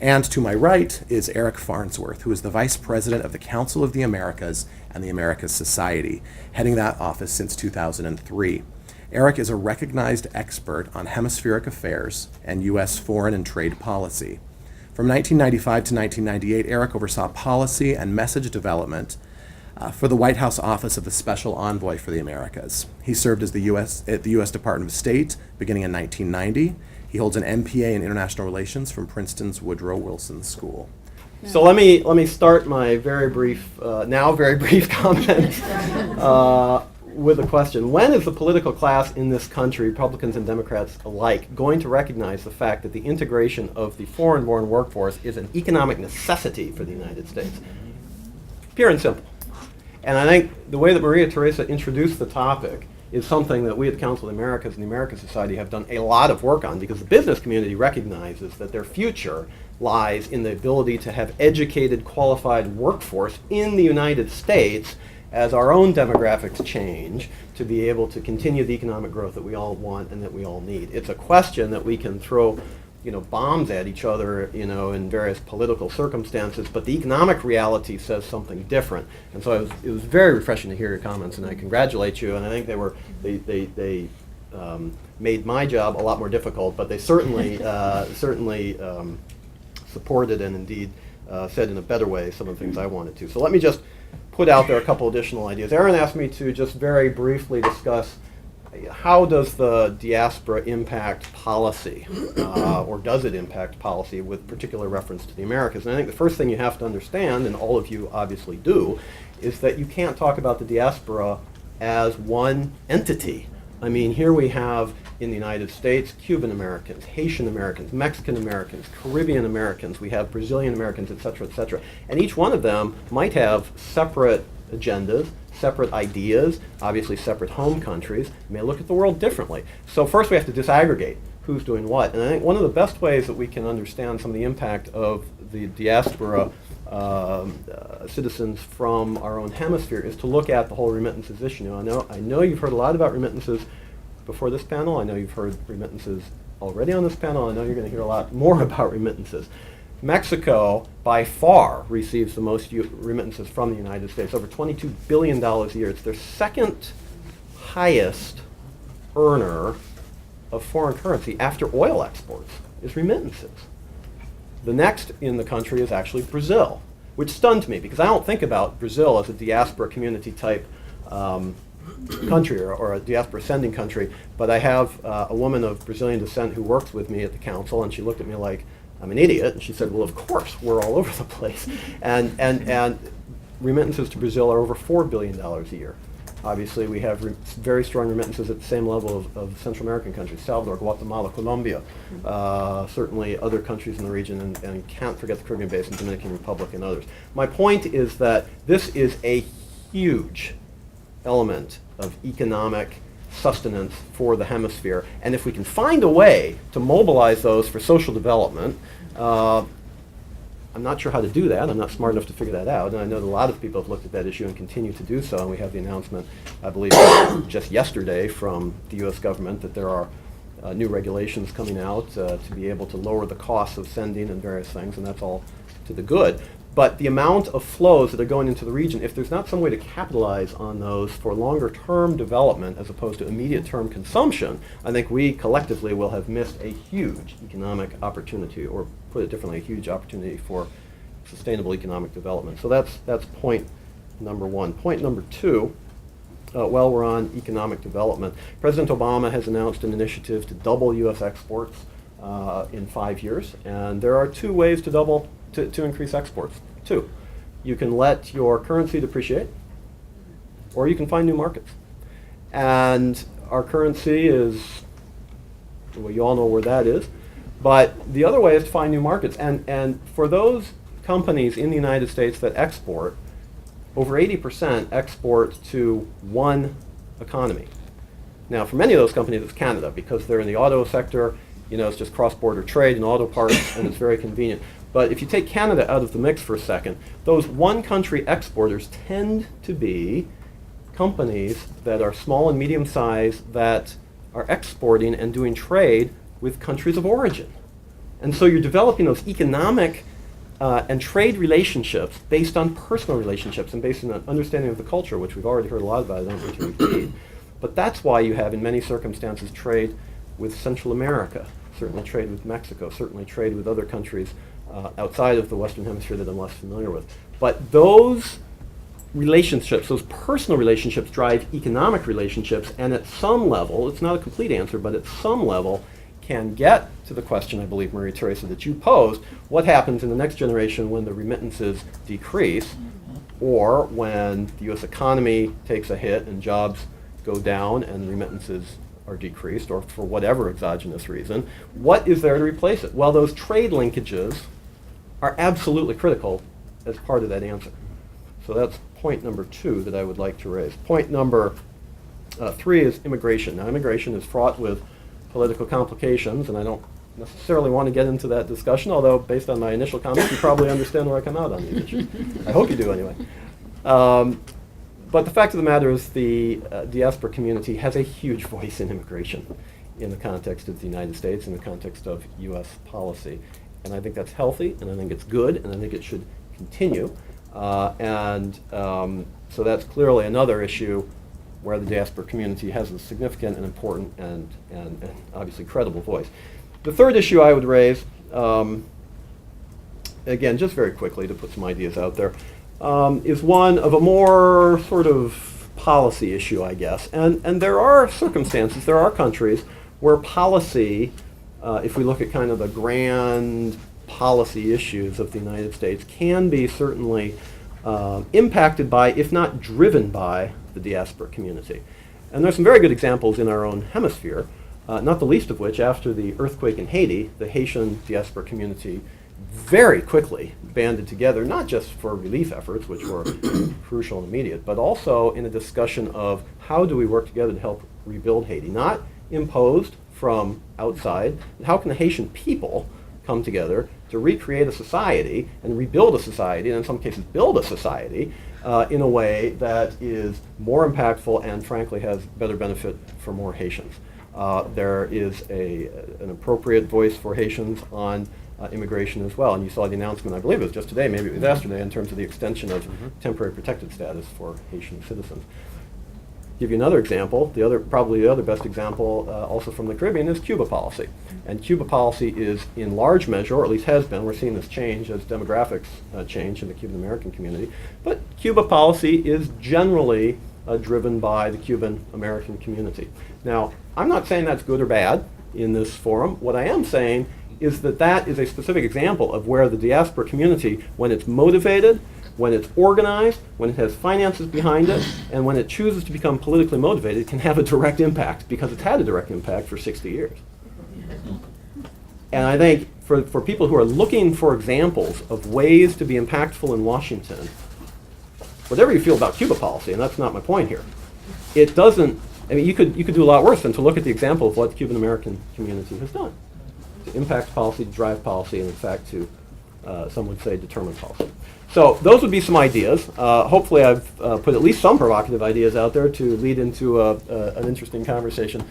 And to my right is Eric Farnsworth, who is the Vice President of the Council of the Americas and the Americas Society, heading that office since 2003. Eric is a recognized expert on hemispheric affairs and U.S. foreign and trade policy. From 1995 to 1998, Eric oversaw policy and message development for the White House Office of the Special Envoy for the Americas. He served as at the U.S. Department of State beginning in 1990. He holds an MPA in International Relations from Princeton's Woodrow Wilson School. So let me start my very brief comment with a question. When is the political class in this country, Republicans and Democrats alike, going to recognize the fact that the integration of the foreign-born workforce is an economic necessity for the United States? Pure and simple. And I think the way that Maria Teresa introduced the topic is something that we at the Council of the Americas and the American Society have done a lot of work on, because the business community recognizes that their future lies in the ability to have educated, qualified workforce in the United States as our own demographics change to be able to continue the economic growth that we all want and that we all need. It's a question that we can throw bombs at each other, in various political circumstances, but the economic reality says something different. And so it was very refreshing to hear your comments, and I congratulate you. And I think they made my job a lot more difficult, but they certainly supported and indeed said in a better way some of the things I wanted to. So let me just put out there a couple additional ideas. Aaron asked me to just very briefly discuss how does the diaspora impact policy, or does it impact policy with particular reference to the Americas? And I think the first thing you have to understand, and all of you obviously do, is that you can't talk about the diaspora as one entity. I mean, here we have in the United States Cuban Americans, Haitian Americans, Mexican Americans, Caribbean Americans, we have Brazilian Americans, et cetera, et cetera. And each one of them might have separate agendas, separate ideas, obviously separate home countries, may look at the world differently. So first we have to disaggregate who's doing what. And I think one of the best ways that we can understand some of the impact of the diaspora citizens from our own hemisphere is to look at the whole remittances issue. I know you've heard a lot about remittances before this panel. I know you've heard remittances already on this panel. I know you're going to hear a lot more about remittances. Mexico, by far, receives the most remittances from the United States, over $22 billion a year. It's their second highest earner of foreign currency after oil exports is remittances. The next in the country is actually Brazil, which stunned me because I don't think about Brazil as a diaspora community type country or a diaspora sending country, but I have a woman of Brazilian descent who works with me at the council, and she looked at me like I'm an idiot, and she said, well, of course, we're all over the place. And remittances to Brazil are over $4 billion a year. Obviously, we have very strong remittances at the same level of Central American countries, Salvador, Guatemala, Colombia, certainly other countries in the region, and can't forget the Caribbean Basin, Dominican Republic, and others. My point is that this is a huge element of economic sustenance for the hemisphere, and if we can find a way to mobilize those for social development, I'm not sure how to do that. I'm not smart enough to figure that out, and I know that a lot of people have looked at that issue and continue to do so, and we have the announcement, I believe, just yesterday from the U.S. government that there are new regulations coming out to be able to lower the costs of sending and various things, and that's all to the good. But the amount of flows that are going into the region, if there's not some way to capitalize on those for longer term development as opposed to immediate term consumption, I think we collectively will have missed a huge economic opportunity, or put it differently, a huge opportunity for sustainable economic development. So that's point number one. Point number two, while we're on economic development, President Obama has announced an initiative to double U.S. exports in 5 years, and there are two ways to increase exports. Two, you can let your currency depreciate, or you can find new markets. And our currency is, well, you all know where that is, but the other way is to find new markets. And for those companies in the United States that export, over 80% export to one economy. Now, for many of those companies, it's Canada, because they're in the auto sector. It's just cross-border trade in auto parts, and it's very convenient. But if you take Canada out of the mix for a second, those one-country exporters tend to be companies that are small and medium-sized that are exporting and doing trade with countries of origin. And so you're developing those economic and trade relationships based on personal relationships and based on an understanding of the culture, which we've already heard a lot about. I don't need to repeat. But that's why you have, in many circumstances, trade with Central America, certainly trade with Mexico, certainly trade with other countries outside of the Western Hemisphere that I'm less familiar with. But those relationships, those personal relationships, drive economic relationships, and at some level, it's not a complete answer, but at some level, can get to the question, I believe, Maria Teresa, that you posed: what happens in the next generation when the remittances decrease, or when the U.S. economy takes a hit and jobs go down and remittances are decreased, or for whatever exogenous reason? What is there to replace it? Well, those trade linkages are absolutely critical as part of that answer. So that's point number 2 that I would like to raise. Point number 3 is immigration. Now, immigration is fraught with political complications, and I don't necessarily want to get into that discussion, although based on my initial comments, you probably understand where I come out on these issues. I hope you do anyway. But the fact of the matter is the diaspora community has a huge voice in immigration in the context of the United States, in the context of U.S. policy. And I think that's healthy, and I think it's good, and I think it should continue. So that's clearly another issue where the diaspora community has a significant and important and obviously credible voice. The third issue I would raise, again, just very quickly to put some ideas out there, is one of a more sort of policy issue, I guess. And there are circumstances, there are countries where policy, if we look at kind of the grand policy issues of the United States, can be certainly impacted by, if not driven by, the diaspora community. And there's some very good examples in our own hemisphere, not the least of which, after the earthquake in Haiti, the Haitian diaspora community very quickly banded together, not just for relief efforts, which were crucial and immediate, but also in a discussion of how do we work together to help rebuild Haiti, not imposed from outside. How can the Haitian people come together to recreate a society and rebuild a society, and in some cases build a society in a way that is more impactful and frankly has better benefit for more Haitians. There is an appropriate voice for Haitians on immigration as well, and you saw the announcement, I believe it was just today, maybe it was yesterday, in terms of the extension of temporary protected status for Haitian citizens. Give you another example. Probably the other best example, also from the Caribbean, is Cuba policy. And Cuba policy is, in large measure, or at least has been, we're seeing this change as demographics change in the Cuban American community, but Cuba policy is generally driven by the Cuban American community. Now, I'm not saying that's good or bad in this forum. What I am saying is that that is a specific example of where the diaspora community, when it's motivated, when it's organized, when it has finances behind it, and when it chooses to become politically motivated, can have a direct impact, because it's had a direct impact for 60 years. And I think for people who are looking for examples of ways to be impactful in Washington, whatever you feel about Cuba policy, and that's not my point here, it doesn't, I mean, you could do a lot worse than to look at the example of what the Cuban American community has done. To impact policy, to drive policy, and in fact to, some would say, determine policy. So those would be some ideas. Hopefully I've put at least some provocative ideas out there to lead into an interesting conversation.